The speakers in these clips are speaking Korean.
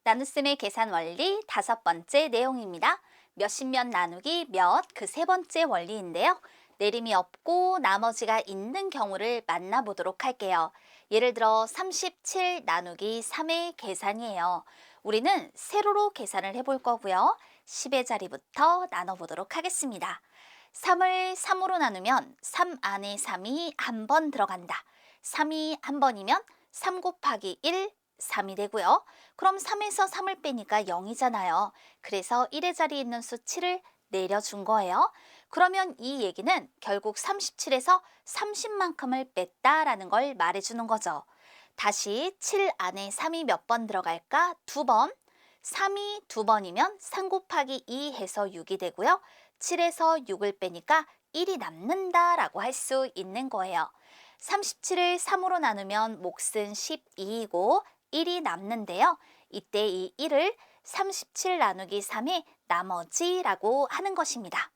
나눗셈의 계산 원리 5번째 내용입니다. 몇십몇 나누기 몇 그 세 번째 원리인데요. 내림이 없고 나머지가 있는 경우를 만나보도록 할게요. 예를 들어 37 나누기 3의 계산이에요. 우리는 세로로 계산을 해볼 거고요. 10의 자리부터 나눠보도록 하겠습니다. 3을 3으로 나누면 3 안에 3이 한 번 들어간다. 3이 한 번이면 3 곱하기 1, 3이 되고요. 그럼 3에서 3을 빼니까 0이잖아요. 그래서 1의 자리에 있는 수 7을 내려준 거예요. 그러면 이 얘기는 결국 37에서 30만큼을 뺐다라는 걸 말해주는 거죠. 다시 7 안에 3이 몇 번 들어갈까? 2번. 3이 2번이면 3 곱하기 2 해서 6이 되고요. 7에서 6을 빼니까 1이 남는다라고 할 수 있는 거예요. 37을 3으로 나누면 몫은 12이고 1이 남는데요. 이때 이 1을 37 나누기 3의 나머지라고 하는 것입니다.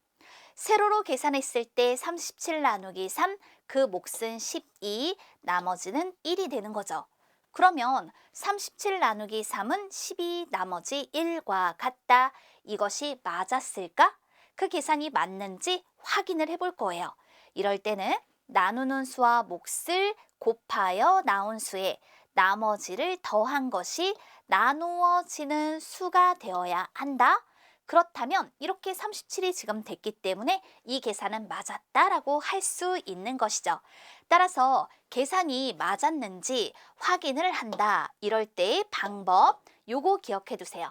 세로로 계산했을 때 37 나누기 3, 그 몫은 12, 나머지는 1이 되는 거죠. 그러면 37 나누기 3은 12 나머지 1과 같다. 이것이 맞았을까? 그 계산이 맞는지 확인을 해볼 거예요. 이럴 때는 나누는 수와 몫을 곱하여 나온 수에 나머지를 더한 것이 나누어지는 수가 되어야 한다. 그렇다면 이렇게 37이 지금 됐기 때문에 이 계산은 맞았다라고 할 수 있는 것이죠. 따라서 계산이 맞았는지 확인을 한다. 이럴 때의 방법, 요거 기억해 두세요.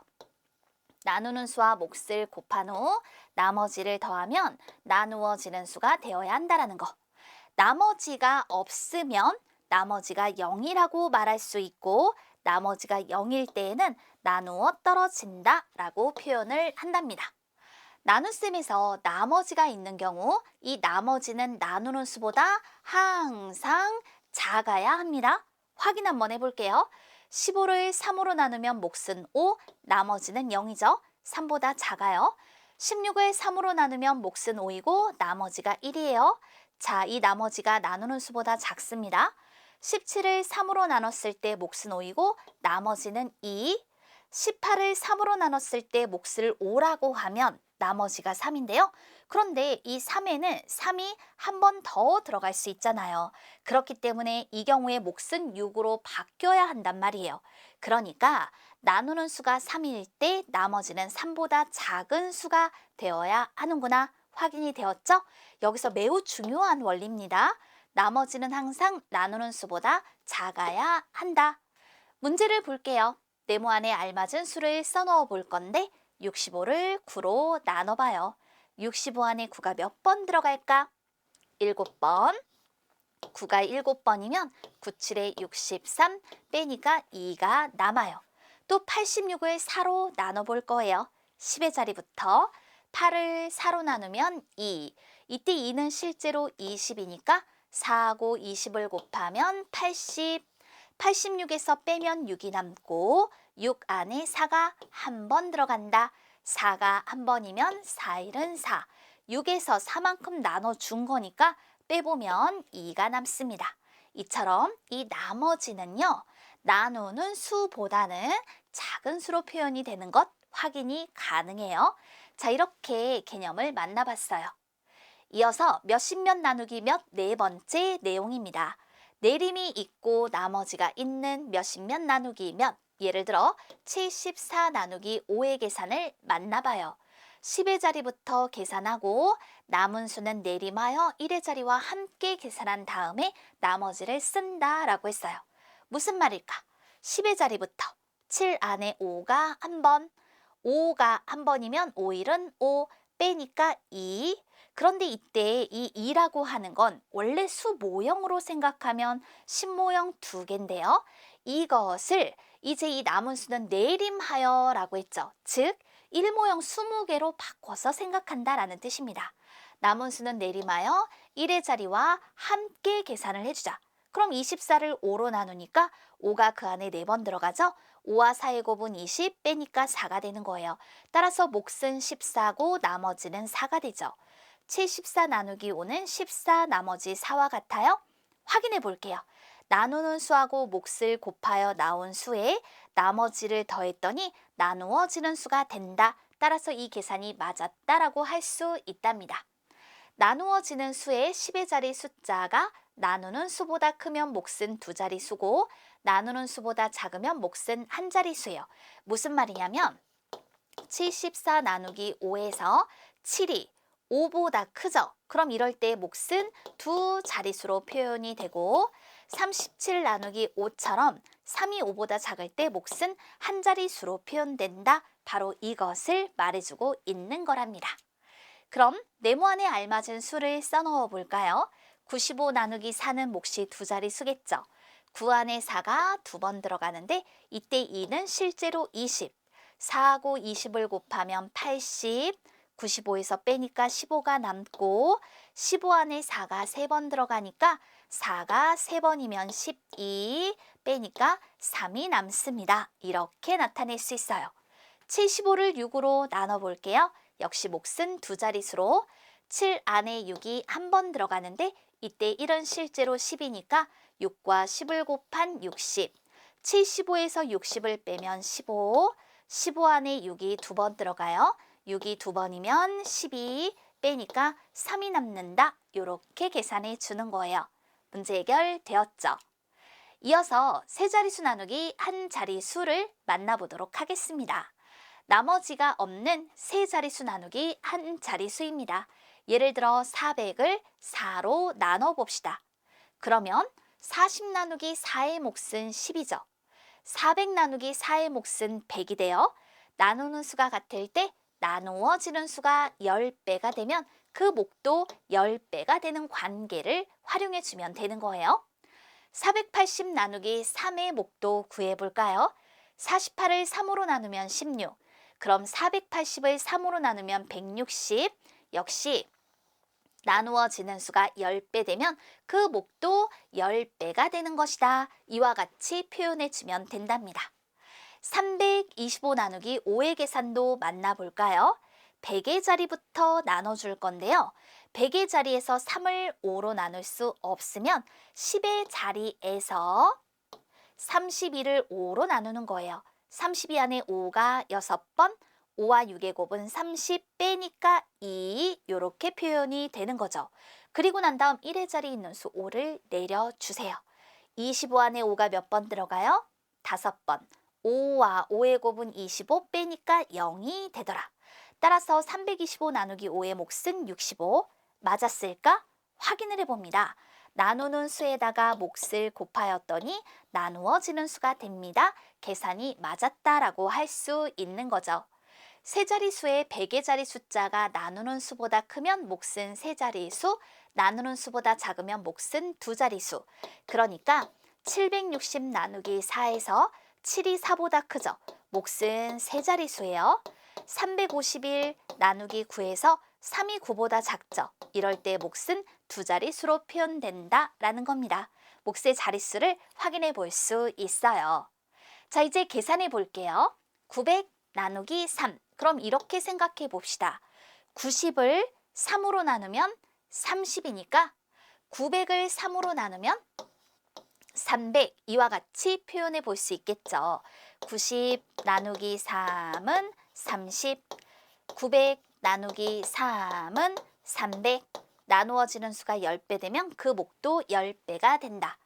나누는 수와 몫을 곱한 후 나머지를 더하면 나누어지는 수가 되어야 한다라는 거. 나머지가 없으면 나머지가 0이라고 말할 수 있고 나머지가 0일 때에는 나누어 떨어진다 라고 표현을 한답니다. 나눗셈에서 나머지가 있는 경우 이 나머지는 나누는 수보다 항상 작아야 합니다. 확인 한번 해볼게요. 15를 3으로 나누면 몫은 5, 나머지는 0이죠. 3보다 작아요. 16을 3으로 나누면 몫은 5이고 나머지가 1이에요. 자, 이 나머지가 나누는 수보다 작습니다. 17을 3으로 나눴을 때 몫은 5이고 나머지는 2. 18을 3으로 나눴을 때 몫을 5라고 하면 나머지가 3인데요. 그런데 이 3에는 3이 한 번 더 들어갈 수 있잖아요. 그렇기 때문에 이 경우에 몫은 6으로 바뀌어야 한단 말이에요. 그러니까 나누는 수가 3일 때 나머지는 3보다 작은 수가 되어야 하는구나. 확인이 되었죠? 여기서 매우 중요한 원리입니다. 나머지는 항상 나누는 수보다 작아야 한다. 문제를 볼게요. 네모 안에 알맞은 수를 써넣어 볼 건데 65를 9로 나눠봐요. 65 안에 9가 몇 번 들어갈까? 7번. 9가 7번이면 9, 7에 63 빼니까 2가 남아요. 또 86을 4로 나눠볼 거예요. 10의 자리부터 8을 4로 나누면 2. 이때 2는 실제로 20이니까 4하고 20을 곱하면 80. 86에서 빼면 6이 남고 6 안에 4가 한 번 들어간다. 4가 한 번이면 4일은 4. 6에서 4만큼 나눠준 거니까 빼보면 2가 남습니다. 이처럼 이 나머지는요. 나누는 수보다는 작은 수로 표현이 되는 것 확인이 가능해요. 자, 이렇게 개념을 만나봤어요. 이어서 몇십몇 나누기 몇 네 번째 내용입니다. 내림이 있고 나머지가 있는 몇십몇 나누기 몇, 예를 들어 74 나누기 5의 계산을 만나봐요. 10의 자리부터 계산하고 남은 수는 내림하여 1의 자리와 함께 계산한 다음에 나머지를 쓴다라고 했어요. 무슨 말일까? 10의 자리부터 7 안에 5가 한 번, 5가 한 번이면 5일은 5, 빼니까 2. 그런데 이때 이 2라고 하는 건 원래 수 모형으로 생각하면 신모형 2개인데요. 이것을 이제 이 남은 수는 내림하여 라고 했죠. 즉 1모형 20개로 바꿔서 생각한다라는 뜻입니다. 남은 수는 내림하여 1의 자리와 함께 계산을 해주자. 그럼 24를 5로 나누니까 5가 그 안에 4번 들어가죠. 5와 4의 곱은 20 빼니까 4가 되는 거예요. 따라서 몫은 14고 나머지는 4가 되죠. 74 나누기 5는 14 나머지 4와 같아요. 확인해 볼게요. 나누는 수하고 몫을 곱하여 나온 수에 나머지를 더했더니 나누어지는 수가 된다. 따라서 이 계산이 맞았다라고 할 수 있답니다. 나누어지는 수의 10의 자리 숫자가 나누는 수보다 크면 몫은 두 자리 수고 나누는 수보다 작으면 몫은 한 자리 수예요. 무슨 말이냐면 74 나누기 5에서 7이 5보다 크죠? 그럼 이럴 때 몫은 두 자릿수로 표현이 되고 37 나누기 5처럼 3이 5보다 작을 때 몫은 한 자릿수로 표현된다. 바로 이것을 말해주고 있는 거랍니다. 그럼 네모안에 알맞은 수를 써넣어 볼까요? 95 나누기 4는 몫이 두 자릿수겠죠? 9 안에 4가 두 번 들어가는데 이때 2는 실제로 20, 4하고 20을 곱하면 80, 95에서 빼니까 15가 남고 15 안에 4가 3번 들어가니까 4가 3번이면 12, 빼니까 3이 남습니다. 이렇게 나타낼 수 있어요. 75를 6으로 나눠볼게요. 역시 몫은 두 자릿수로 7 안에 6이 한 번 들어가는데 이때 1은 실제로 10이니까 6과 10을 곱한 60, 75에서 60을 빼면 15, 15 안에 6이 두 번 들어가요. 6이 두 번이면 12, 빼니까 3이 남는다. 이렇게 계산해 주는 거예요. 문제 해결되었죠? 이어서 세 자릿수 나누기 한 자릿수를 만나보도록 하겠습니다. 나머지가 없는 세 자릿수 나누기 한 자릿수입니다. 예를 들어 400을 4로 나눠봅시다. 그러면 40 나누기 4의 몫은 10이죠. 400 나누기 4의 몫은 100이 되어 나누는 수가 같을 때 나누어지는 수가 10배가 되면 그 몫도 10배가 되는 관계를 활용해 주면 되는 거예요. 480 나누기 3의 몫도 구해볼까요? 48을 3으로 나누면 16, 그럼 480을 3으로 나누면 160, 역시 나누어지는 수가 10배 되면 그 몫도 10배가 되는 것이다. 이와 같이 표현해 주면 된답니다. 325 나누기 5의 계산도 만나볼까요? 100의 자리부터 나눠줄 건데요. 100의 자리에서 3을 5로 나눌 수 없으면 10의 자리에서 32를 5로 나누는 거예요. 32 안에 5가 6번, 5와 6의 곱은 30 빼니까 2 이렇게 표현이 되는 거죠. 그리고 난 다음 1의 자리에 있는 수 5를 내려주세요. 25 안에 5가 몇 번 들어가요? 5번. 5와 5의 곱은 25 빼니까 0이 되더라. 따라서 325 나누기 5의 몫은 65. 맞았을까? 확인을 해봅니다. 나누는 수에다가 몫을 곱하였더니 나누어지는 수가 됩니다. 계산이 맞았다라고 할 수 있는 거죠. 세 자릿수의 100의 자리 숫자가 나누는 수보다 크면 몫은 세 자릿수, 나누는 수보다 작으면 몫은 두 자릿수. 그러니까 760 나누기 4에서 7이 4보다 크죠. 몫은 세 자릿수예요. 351 나누기 9에서 3이 9보다 작죠. 이럴 때 몫은 두 자릿수로 표현된다라는 겁니다. 몫의 자릿수를 확인해 볼 수 있어요. 자, 이제 계산해 볼게요. 900 나누기 3. 그럼 이렇게 생각해 봅시다. 90을 3으로 나누면 30이니까 900을 3으로 나누면 300 이와 같이 표현해 볼 수 있겠죠. 90 나누기 3은 30, 900 나누기 3은 300, 나누어지는 수가 10배 되면 그 몫도 10배가 된다.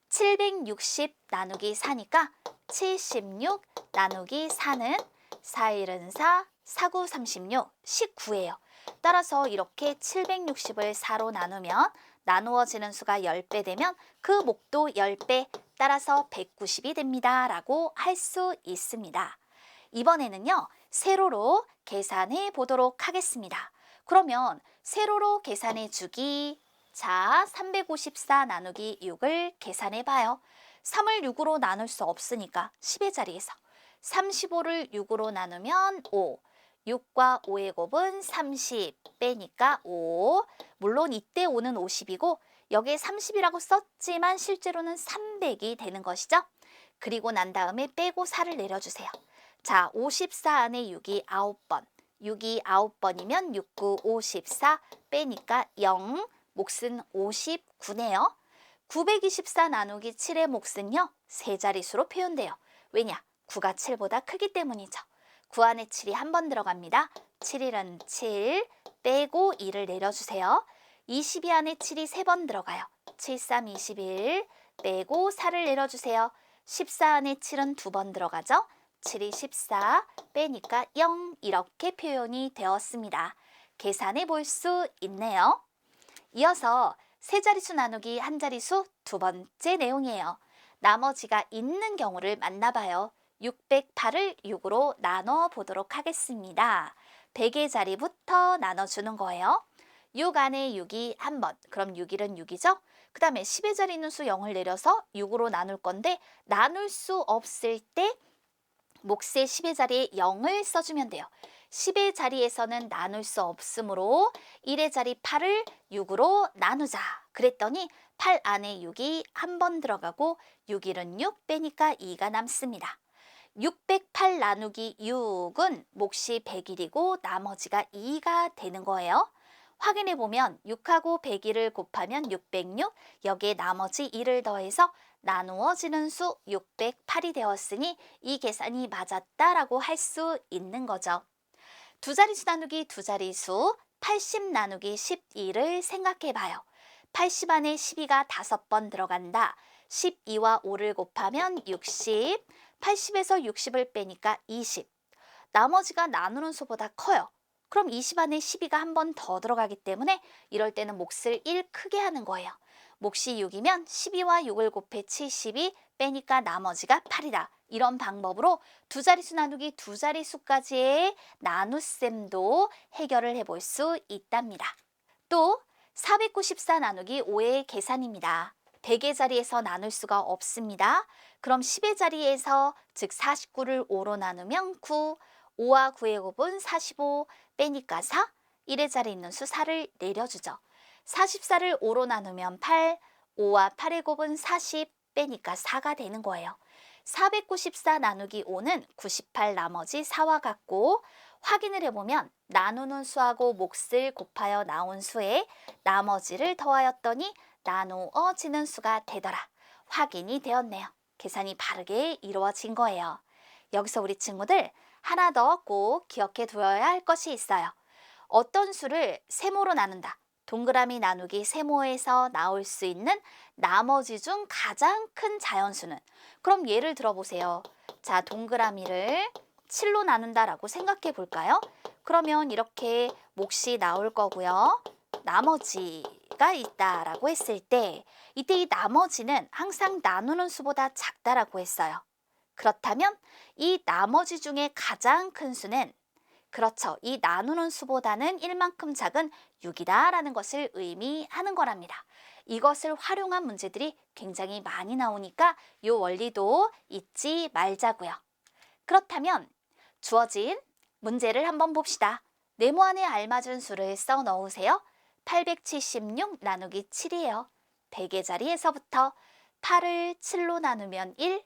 760 나누기 4니까 76 나누기 4는 4일은 4, 4구 36, 19예요. 따라서 이렇게 760을 4로 나누면 나누어지는 수가 10배 되면 그 몫도 10배, 따라서 190이 됩니다. 라고 할 수 있습니다. 이번에는요, 세로로 계산해 보도록 하겠습니다. 그러면 세로로 계산해 주기. 자, 354 나누기 6을 계산해 봐요. 3을 6으로 나눌 수 없으니까 10의 자리에서 35를 6으로 나누면 5, 6과 5의 곱은 30 빼니까 5. 물론 이때 5는 50이고 여기에 30이라고 썼지만 실제로는 300이 되는 것이죠. 그리고 난 다음에 빼고 4를 내려주세요. 자, 54 안에 6이 9번. 6이 9번이면 6, 9, 54 빼니까 0. 몫은 59네요. 924 나누기 7의 몫은요, 세 자릿수로 표현돼요. 왜냐? 9가 7보다 크기 때문이죠. 9 안에 7이 한 번 들어갑니다. 7일은 7 빼고 2를 내려주세요. 22 안에 7이 3번 들어가요. 7, 3, 21 빼고 4를 내려주세요. 14 안에 7은 2번 들어가죠. 7이 14 빼니까 0 이렇게 표현이 되었습니다. 계산해 볼 수 있네요. 이어서 세 자릿수 나누기 한 자릿수 두 번째 내용이에요. 나머지가 있는 경우를 만나봐요. 608을 6으로 나눠 보도록 하겠습니다. 100의 자리부터 나눠주는 거예요. 6 안에 6이 한 번, 그럼 6일은 6이죠? 그 다음에 10의 자리 있는 수 0을 내려서 6으로 나눌 건데 나눌 수 없을 때 몫의 10의 자리에 0을 써주면 돼요. 10의 자리에서는 나눌 수 없으므로 1의 자리 8을 6으로 나누자. 그랬더니 8 안에 6이 한 번 들어가고 6일은 6 빼니까 2가 남습니다. 608 나누기 6은 몫이 100일이고 나머지가 2가 되는 거예요. 확인해 보면 6하고 101을 곱하면 606, 여기에 나머지 2를 더해서 나누어지는 수 608이 되었으니 이 계산이 맞았다라고 할 수 있는 거죠. 두 자릿수 나누기 두 자릿수 80 나누기 12를 생각해 봐요. 80 안에 12가 5번 들어간다. 12와 5를 곱하면 60, 80에서 60을 빼니까 20. 나머지가 나누는 수보다 커요. 그럼 20 안에 12가 한 번 더 들어가기 때문에 이럴 때는 몫을 1 크게 하는 거예요. 몫이 6이면 12와 6을 곱해 72 빼니까 나머지가 8이다. 이런 방법으로 두 자릿수 나누기 두 자릿수까지의 나눗셈도 해결을 해볼 수 있답니다. 또 494 나누기 5의 계산입니다. 100의 자리에서 나눌 수가 없습니다. 그럼 10의 자리에서 즉 49를 5로 나누면 9, 5와 9의 곱은 45 빼니까 4, 1의 자리에 있는 수 4를 내려주죠. 44를 5로 나누면 8, 5와 8의 곱은 40 빼니까 4가 되는 거예요. 494 나누기 5는 98 나머지 4와 같고 확인을 해보면 나누는 수하고 몫을 곱하여 나온 수에 나머지를 더하였더니 나누어지는 수가 되더라. 확인이 되었네요. 계산이 바르게 이루어진 거예요. 여기서 우리 친구들 하나 더 꼭 기억해 두어야 할 것이 있어요. 어떤 수를 세모로 나눈다. 동그라미 나누기 세모에서 나올 수 있는 나머지 중 가장 큰 자연수는, 그럼 예를 들어보세요. 자, 동그라미를 7로 나눈다라고 생각해 볼까요? 그러면 이렇게 몫이 나올 거고요. 나머지가 있다라고 했을 때 이때 이 나머지는 항상 나누는 수보다 작다라고 했어요. 그렇다면 이 나머지 중에 가장 큰 수는, 그렇죠, 이 나누는 수보다는 1만큼 작은 6이다라는 것을 의미하는 거랍니다. 이것을 활용한 문제들이 굉장히 많이 나오니까 이 원리도 잊지 말자고요. 그렇다면 주어진 문제를 한번 봅시다. 네모 안에 알맞은 수를 써 넣으세요. 876 나누기 7이에요. 100의 자리에서부터 8을 7로 나누면 1,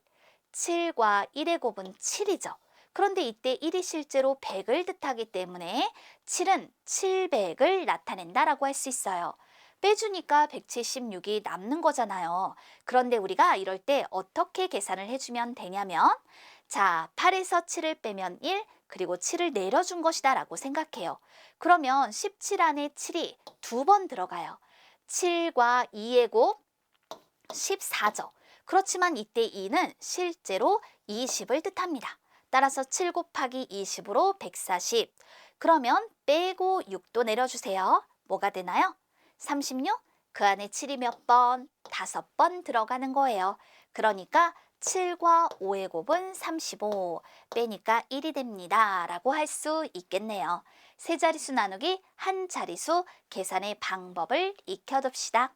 7과 1의 곱은 7이죠. 그런데 이때 1이 실제로 100을 뜻하기 때문에 7은 700을 나타낸다라고 할 수 있어요. 빼주니까 176이 남는 거잖아요. 그런데 우리가 이럴 때 어떻게 계산을 해주면 되냐면, 자, 8에서 7을 빼면 1, 그리고 7을 내려준 것이다 라고 생각해요. 그러면 17 안에 7이 2번 들어가요. 7과 2의 곱 14죠. 그렇지만 이때 2는 실제로 20을 뜻합니다. 따라서 7 곱하기 20으로 140. 그러면 빼고 6도 내려주세요. 뭐가 되나요? 36? 그 안에 7이 몇 번? 5번 들어가는 거예요. 그러니까 7과 5의 곱은 35. 빼니까 1이 됩니다. 라고 할 수 있겠네요. 세 자릿수 나누기 한 자릿수 계산의 방법을 익혀둡시다.